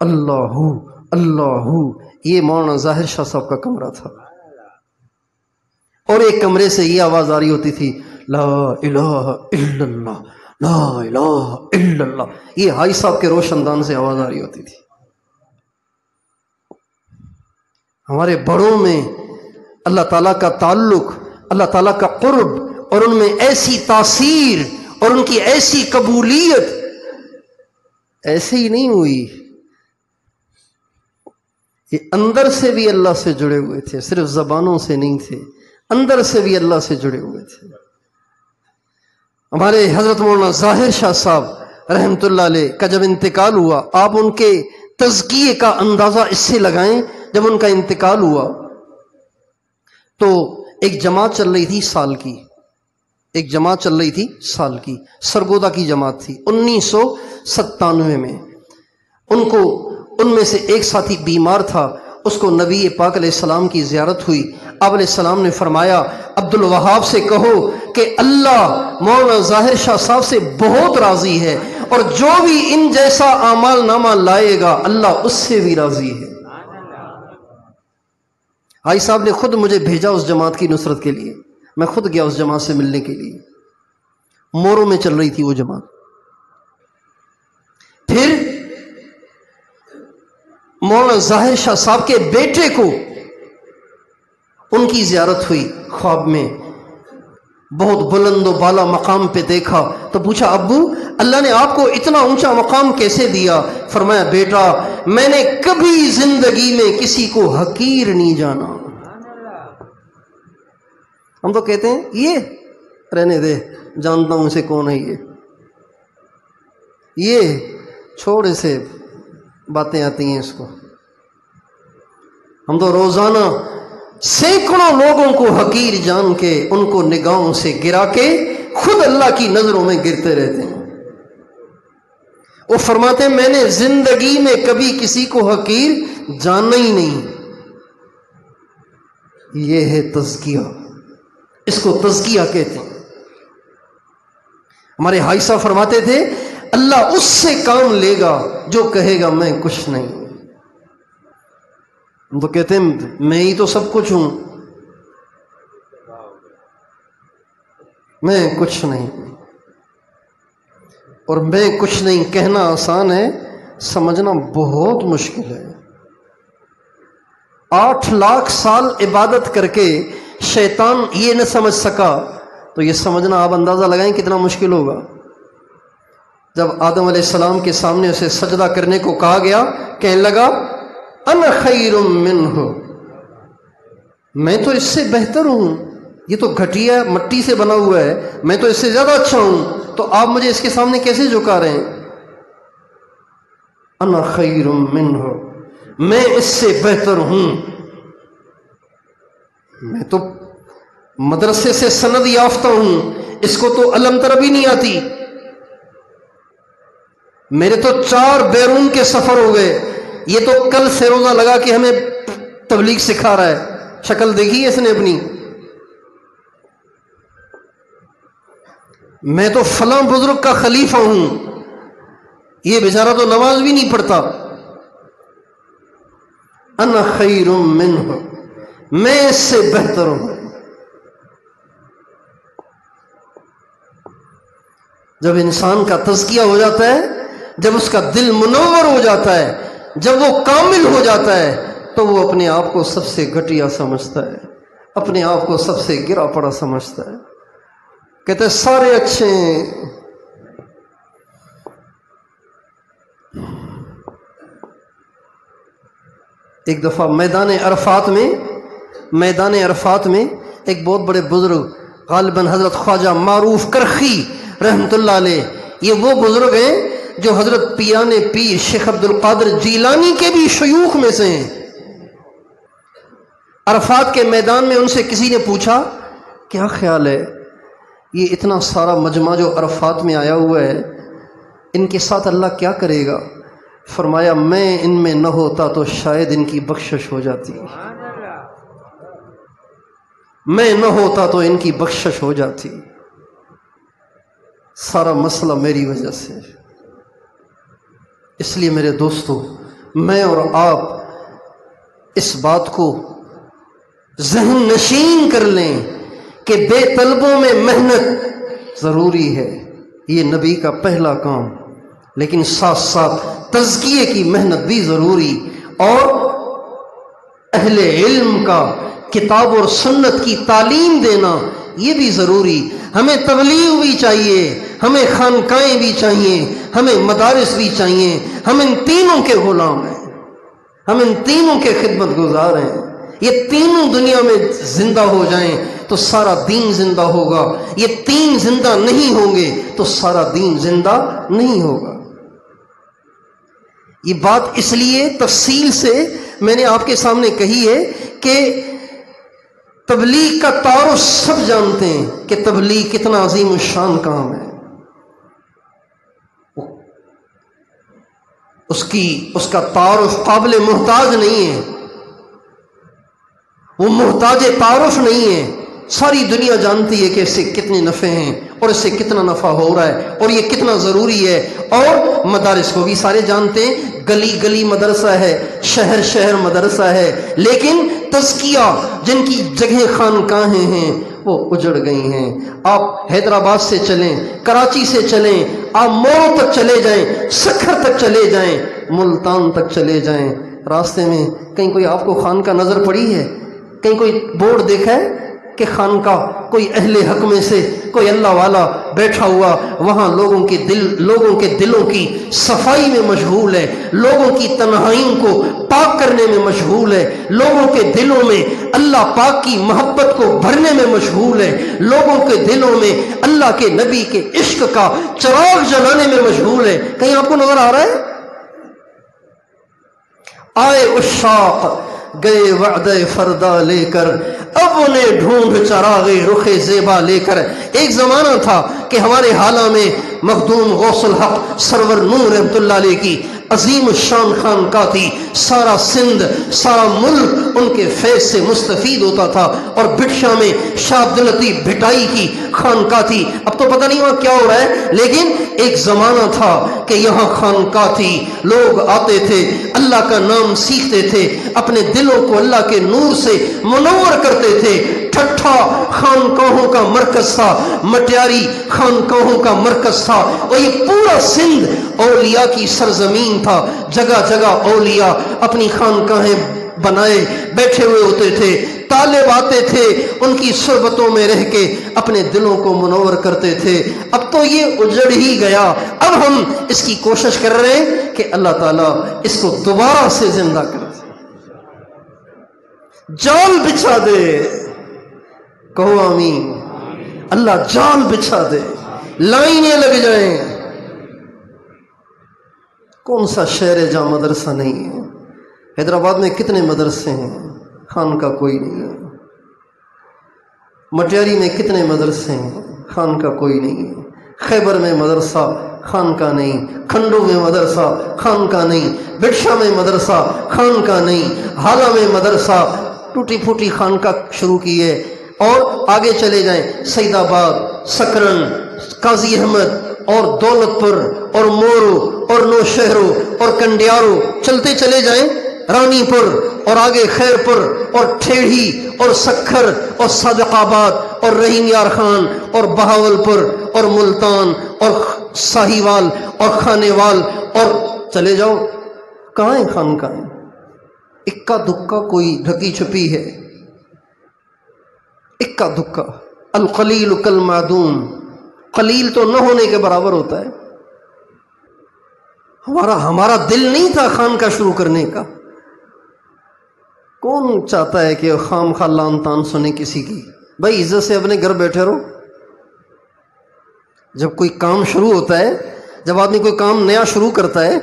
اللہ اللہ، یہ مولانا ظاہر شاہ صاحب کا کمرہ تھا، اور ایک کمرے سے یہ آواز آ رہی ہوتی تھی، لا الہ الا اللہ، لا الہ الا اللہ، یہ حاجی صاحب کے روشن دان سے آواز آ رہی ہوتی تھی۔ ہمارے بڑوں میں اللہ تعالیٰ کا تعلق، اللہ تعالیٰ کا قرب، اور ان میں ایسی تاثیر اور ان کی ایسی قبولیت ایسے ہی نہیں ہوئی، یہ اندر سے بھی اللہ سے جڑے ہوئے تھے، صرف زبانوں سے نہیں تھے، اندر سے بھی اللہ سے جڑے ہوئے تھے۔ ہمارے حضرت مولانا ظاہر شاہ صاحب رحمۃ اللہ علیہ کا جب انتقال ہوا، آپ ان کے تزکیے کا اندازہ اس سے لگائیں، جب ان کا انتقال ہوا تو ایک جماعت چل رہی تھی سال کی، ایک جماعت چل رہی تھی سال کی، سرگودا کی جماعت تھی 1997 میں۔ ان میں سے ایک ساتھی بیمار تھا، اس کو نبی پاک علیہ السلام کی زیارت ہوئی۔ آپ علیہ السلام نے فرمایا عبد الوہاب سے کہو کہ اللہ مولانا ظاہر شاہ صاحب سے بہت راضی ہے، اور جو بھی ان جیسا اعمال نامہ لائے گا اللہ اس سے بھی راضی ہے۔ حاجی صاحب نے خود مجھے بھیجا اس جماعت کی نصرت کے لیے، میں خود گیا اس جماعت سے ملنے کے لیے، موروں میں چل رہی تھی وہ جماعت۔ پھر مولانا ظاہر شاہ صاحب کے بیٹے کو ان کی زیارت ہوئی، خواب میں بہت بلند و بالا مقام پہ دیکھا تو پوچھا ابو اللہ نے آپ کو اتنا اونچا مقام کیسے دیا؟ فرمایا بیٹا میں نے کبھی زندگی میں کسی کو حقیر نہیں جانا۔ ہم تو کہتے ہیں یہ رہنے دے، جانتا ہوں اسے کون ہے، یہ چھوڑ، اسے باتیں آتی ہیں اس کو۔ ہم تو روزانہ سینکڑوں لوگوں کو حقیر جان کے ان کو نگاہوں سے گرا کے خود اللہ کی نظروں میں گرتے رہتے ہیں۔ وہ فرماتے ہیں میں نے زندگی میں کبھی کسی کو حقیر جانا ہی نہیں۔ یہ ہے تزکیہ، اس کو تزکیہ کہتے ہیں۔ ہمارے حاجی صاحب فرماتے تھے اللہ اس سے کام لے گا جو کہے گا میں کچھ نہیں۔ ہم تو کہتے ہیں میں ہی تو سب کچھ ہوں، میں کچھ نہیں، اور میں کچھ نہیں کہنا آسان ہے، سمجھنا بہت مشکل ہے۔ 8 لاکھ سال عبادت کر کے شیطان یہ نہ سمجھ سکا تو یہ سمجھنا آپ اندازہ لگائیں کتنا مشکل ہوگا۔ جب آدم علیہ السلام کے سامنے اسے سجدہ کرنے کو کہا گیا، کہنے لگا انا خیر منہ، میں تو اس سے بہتر ہوں، یہ تو گھٹیا مٹی سے بنا ہوا ہے، میں تو اس سے زیادہ اچھا ہوں، تو آپ مجھے اس کے سامنے کیسے جھکا رہے ہیں؟ انا خیر منہ، میں اس سے بہتر ہوں، میں تو مدرسے سے سند یافتہ ہوں، اس کو تو علم تر بھی نہیں آتی، میرے تو 4 بیرون کے سفر ہو گئے، یہ تو کل سے روزہ لگا کے ہمیں تبلیغ سکھا رہا ہے، شکل دیکھی ہے اس نے اپنی، میں تو فلاں بزرگ کا خلیفہ ہوں، یہ بیچارہ تو نماز بھی نہیں پڑھتا۔ انا خیر منہ، میں اس سے بہتر ہوں۔ جب انسان کا تزکیہ ہو جاتا ہے، جب اس کا دل منور ہو جاتا ہے، جب وہ کامل ہو جاتا ہے، تو وہ اپنے آپ کو سب سے گھٹیا سمجھتا ہے، اپنے آپ کو سب سے گرا پڑا سمجھتا ہے، کہتے ہیں سارے اچھے ہیں۔ ایک دفعہ میدان عرفات میں ایک بہت بڑے بزرگ غالباً حضرت خواجہ معروف کرخی رحمۃ اللہ علیہ، یہ وہ بزرگ ہیں جو حضرت پیران پیر شیخ عبد القادر جیلانی کے بھی شیوخ میں سے ہیں۔ عرفات کے میدان میں ان سے کسی نے پوچھا کیا خیال ہے یہ اتنا سارا مجمع جو عرفات میں آیا ہوا ہے، ان کے ساتھ اللہ کیا کرے گا؟ فرمایا میں ان میں نہ ہوتا تو شاید ان کی بخشش ہو جاتی، میں نہ ہوتا تو ان کی بخشش ہو جاتی، سارا مسئلہ میری وجہ سے۔ اس لیے میرے دوستو میں اور آپ اس بات کو ذہن نشین کر لیں کہ بے طلبوں میں محنت ضروری ہے، یہ نبی کا پہلا کام، لیکن ساتھ ساتھ تزکیے کی محنت بھی ضروری، اور اہل علم کا کتاب اور سنت کی تعلیم دینا یہ بھی ضروری۔ ہمیں تبلیغ بھی چاہیے، ہمیں خانقاہیں بھی چاہیے، ہمیں مدارس بھی چاہیے، ہم ان تینوں کے غلام ہیں، ہم ان تینوں کے خدمت گزار ہیں۔ یہ تینوں دنیا میں زندہ ہو جائیں تو سارا دین زندہ ہوگا، یہ تین زندہ نہیں ہوں گے تو سارا دین زندہ نہیں ہوگا۔ یہ بات اس لیے تفصیل سے میں نے آپ کے سامنے کہی ہے کہ تبلیغ کا تعارف سب جانتے ہیں کہ تبلیغ کتنا عظیم الشان کام ہے، اس کا تعارف قابل محتاج نہیں ہے، وہ محتاج تعارف نہیں ہے۔ ساری دنیا جانتی ہے کہ اس سے کتنے نفع ہیں اور اس سے کتنا نفع ہو رہا ہے اور یہ کتنا ضروری ہے، اور مدارس کو بھی سارے جانتے ہیں، گلی گلی مدرسہ ہے، شہر شہر مدرسہ ہے، لیکن تزکیہ جن کی جگہ خانقاہیں ہیں وہ اجڑ گئی ہیں۔ آپ حیدرآباد سے چلیں، کراچی سے چلیں، آپ مورو تک چلے جائیں، سکھر تک چلے جائیں، ملتان تک چلے جائیں، راستے میں کہیں کوئی آپ کو خانقاہ نظر پڑی ہے؟ کہیں کوئی بورڈ دیکھا ہے کہ خانقاہ کوئی اہل حق میں سے کوئی اللہ والا بیٹھا ہوا وہاں لوگوں کے دلوں کی صفائی میں مشغول ہے، لوگوں کی تنہائیوں کو پاک کرنے میں مشغول ہے، لوگوں کے دلوں میں اللہ پاک کی محبت کو بھرنے میں مشغول ہے، لوگوں کے دلوں میں اللہ کے نبی کے عشق کا چراغ جلانے میں مشغول ہے؟ کہیں آپ کو نظر آ رہا ہے؟ آئے عشاق گئے وعدہ فردا لے کر، اب انہیں ڈھونڈ چراغے رخ زیبا لے کر۔ ایک زمانہ تھا کہ ہمارے حالہ میں مخدوم غوث الحق سرور نور رحمۃ اللہ علیہ کی عظیم الشان خانقاہ تھی، سارا سندھ سارا ملک ان کے فیض سے مستفید ہوتا تھا، اور بٹشاہ میں شاہ عبداللطیف بھٹائی کی خانقاہ تھی۔ اب تو پتہ نہیں وہاں کیا ہو رہا ہے، لیکن ایک زمانہ تھا کہ یہاں خانقاہ تھی، لوگ آتے تھے، اللہ کا نام سیکھتے تھے، اپنے دلوں کو اللہ کے نور سے منور کرتے تھے۔ ٹھٹھا خانقاہوں کا مرکز تھا، مٹیاری خانقاہوں کا مرکز تھا، اور یہ پورا سندھ اولیاء کی سرزمین تھا۔ جگہ جگہ اولیاء اپنی خانقاہیں بنائے بیٹھے ہوئے ہوتے تھے، طالب آتے تھے ان کی صحبتوں میں رہ کے اپنے دلوں کو منور کرتے تھے۔ اب تو یہ اجڑ ہی گیا، اب ہم اس کی کوشش کر رہے ہیں کہ اللہ تعالیٰ اس کو دوبارہ سے زندہ کر دے، جال بچھا دے، کہو آمین۔ اللہ جال بچھا دے، لائنیں لگ جائیں۔ کون سا شہر جہاں مدرسہ نہیں ہے؟ حیدرآباد میں کتنے مدرسے ہیں، خانقاہ کوئی نہیں ہے۔ مٹیاری میں کتنے مدرسے ہیں، خانقاہ کوئی نہیں ہے۔ خیبر میں مدرسہ، خانقاہ نہیں۔ کھنڈو میں مدرسہ، خانقاہ نہیں۔ بٹشا میں مدرسہ، خانقاہ نہیں۔ حالہ میں مدرسہ، ٹوٹی پھوٹی خانقاہ شروع کی ہے۔ اور آگے چلے جائیں، سعید آباد، سکرن، قاضی احمد اور دولت پور اور مورو اور نوشہرو اور کنڈیارو، چلتے چلے جائیں، رانی پور اور آگے خیر پور اور ٹھیڑھی اور سکھر اور صادق آباد اور رحیم یار خان اور بہاول پور اور ملتان اور ساہیوال اور خانیوال، اور چلے جاؤ، کہاں ہیں خانقاہیں؟ اکا دکا کوئی ڈھکی چھپی ہے، اکا دکا۔ القلیل کالمعدوم، قلیل تو نہ ہونے کے برابر ہوتا ہے۔ ہمارا دل نہیں تھا خانقاہ شروع کرنے کا۔ کون چاہتا ہے کہ خام خواہ لان تان سنے کسی کی؟ بھائی عزت سے اپنے گھر بیٹھے رہو۔ جب کوئی کام شروع ہوتا ہے، جب آدمی کوئی کام نیا شروع کرتا ہے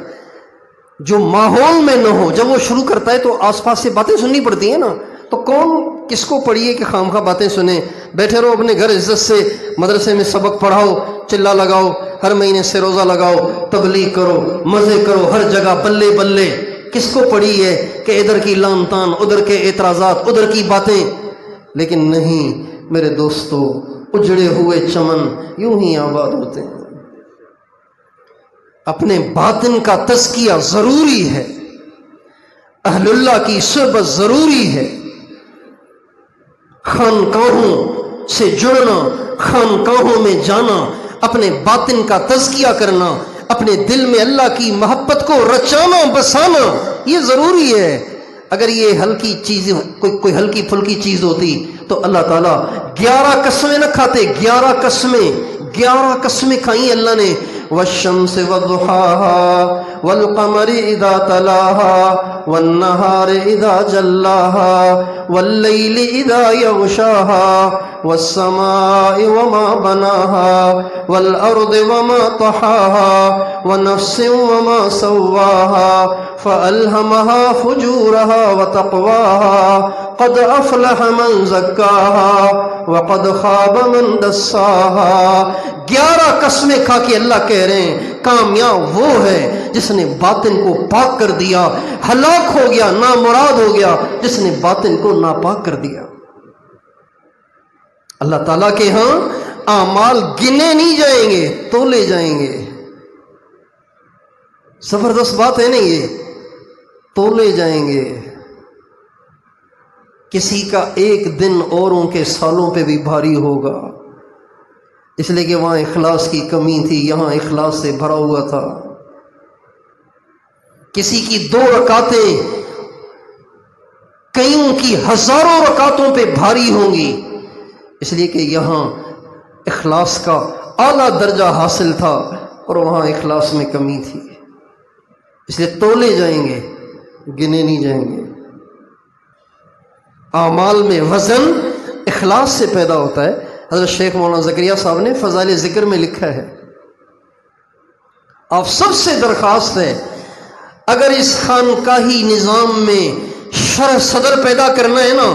جو ماحول میں نہ ہو، جب وہ شروع کرتا ہے تو آس پاس سے باتیں سننی پڑتی ہیں نا، تو کون کس کو پڑھیے کہ خام خواہ باتیں سنیں؟ بیٹھے رہو اپنے گھر، عزت سے مدرسے میں سبق پڑھاؤ، چلا لگاؤ، ہر مہینے سے روزہ لگاؤ، تبلیغ کرو، مزے کرو، ہر جگہ بلے بلے۔ کس کو پڑھی ہے کہ ادھر کی لان تان، ادھر کے اعتراضات، ادھر کی باتیں؟ لیکن نہیں میرے دوستو، اجڑے ہوئے چمن یوں ہی آباد ہوتے ہیں۔ اپنے باطن کا تزکیہ ضروری ہے، اہل اللہ کی صحبت ضروری ہے. خانقاہوں سے جڑنا، خانقاہوں میں جانا، اپنے باطن کا تزکیہ کرنا، اپنے دل میں اللہ کی محبت کو رچانا بسانا، یہ ضروری ہے. اگر یہ ہلکی چیز، کوئی ہلکی پھلکی چیز ہوتی تو اللہ تعالیٰ 11 قسمیں نہ کھاتے. 11 قسمیں کھائیں اللہ نے. والشمس وضحاها والقمر اذا تلاها والنهار اذا جلاها والليل اذا يغشاها والسماء وما بناها والارض وما طحاها ونفس وما سواها فألهمها فجورها وتقواها قد افلح من زكاها وقد خاب من دساها. 11 قسمیں کھا کے اللہ کہہ رہے ہیں کامیاب وہ ہے جس نے باطن کو پاک کر دیا. ہلاک ہو گیا، نامراد ہو گیا جس نے باطن کو ناپاک کر دیا. اللہ تعالیٰ کے ہاں اعمال گنے نہیں جائیں گے، تولے جائیں گے. زبردست بات ہے نا، یہ تولے جائیں گے. کسی کا ایک دن اوروں کے سالوں پہ بھی بھاری ہوگا، اس لیے کہ وہاں اخلاص کی کمی تھی، یہاں اخلاص سے بھرا ہوا تھا. کسی کی 2 رکعتیں کئیوں کی ہزاروں رکعتوں پہ بھاری ہوں گی، اس لیے کہ یہاں اخلاص کا اعلیٰ درجہ حاصل تھا اور وہاں اخلاص میں کمی تھی. اس لیے تولے جائیں گے، گنے نہیں جائیں گے. اعمال میں وزن اخلاص سے پیدا ہوتا ہے. حضرت شیخ مولانا زکریا صاحب نے فضائل ذکر میں لکھا ہے، آپ سب سے درخواست ہے اگر اس خانقاہی نظام میں شرح صدر پیدا کرنا ہے نا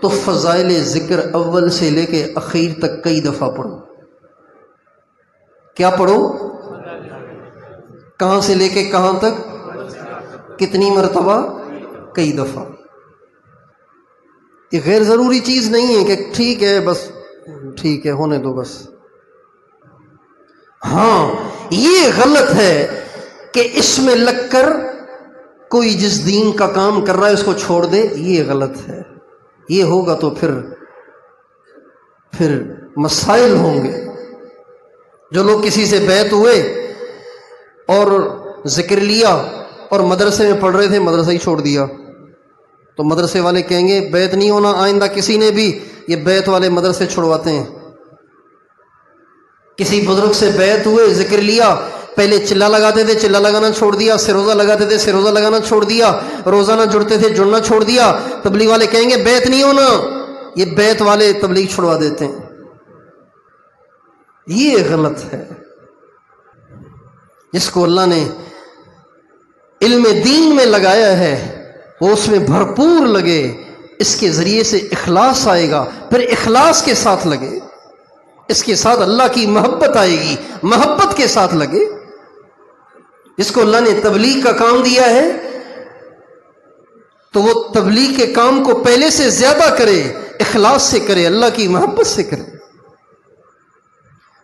تو فضائل ذکر اول سے لے کے اخیر تک کئی دفعہ پڑھو. کیا پڑھو؟ کہاں سے لے کے کہاں تک؟ کتنی مرتبہ؟ کئی دفعہ. یہ غیر ضروری چیز نہیں ہے کہ ٹھیک ہے بس ٹھیک ہے ہونے دو بس. ہاں یہ غلط ہے کہ اس میں لگ کر کوئی جس دین کا کام کر رہا ہے اس کو چھوڑ دے، یہ غلط ہے. یہ ہوگا تو پھر مسائل ہوں گے. جو لوگ کسی سے بیعت ہوئے اور ذکر لیا اور مدرسے میں پڑھ رہے تھے، مدرسہ ہی چھوڑ دیا، تو مدرسے والے کہیں گے بیعت نہیں ہونا آئندہ کسی نے بھی. یہ بیعت والے مدرسے چھڑواتے ہیں. کسی بزرگ سے بیعت ہوئے، ذکر لیا، پہلے چلا لگاتے تھے، چلا لگانا چھوڑ دیا، سروزہ لگاتے تھے، سروزہ لگانا چھوڑ دیا، روزہ نہ جڑتے تھے، جڑنا چھوڑ دیا. تبلیغ والے کہیں گے بیعت نہیں ہونا، یہ بیعت والے تبلیغ چھڑوا دیتے ہیں. یہ غلط ہے. جس کو اللہ نے علم دین میں لگایا ہے وہ اس میں بھرپور لگے، اس کے ذریعے سے اخلاص آئے گا. پھر اخلاص کے ساتھ لگے، اس کے ساتھ اللہ کی محبت آئے گی، محبت کے ساتھ لگے. جس کو اللہ نے تبلیغ کا کام دیا ہے تو وہ تبلیغ کے کام کو پہلے سے زیادہ کرے، اخلاص سے کرے، اللہ کی محبت سے کرے.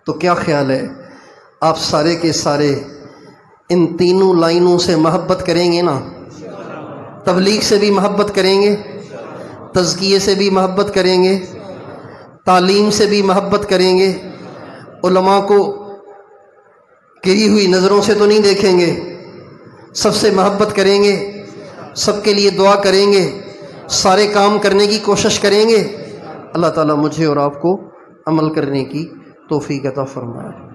تو کیا خیال ہے آپ سارے کے سارے ان تینوں لائنوں سے محبت کریں گے نا؟ تبلیغ سے بھی محبت کریں گے، تزکیے سے بھی محبت کریں گے، تعلیم سے بھی محبت کریں گے، علماء کو گری ہوئی نظروں سے تو نہیں دیکھیں گے، سب سے محبت کریں گے، سب کے لیے دعا کریں گے، سارے کام کرنے کی کوشش کریں گے. اللہ تعالیٰ مجھے اور آپ کو عمل کرنے کی توفیق عطا فرمائے.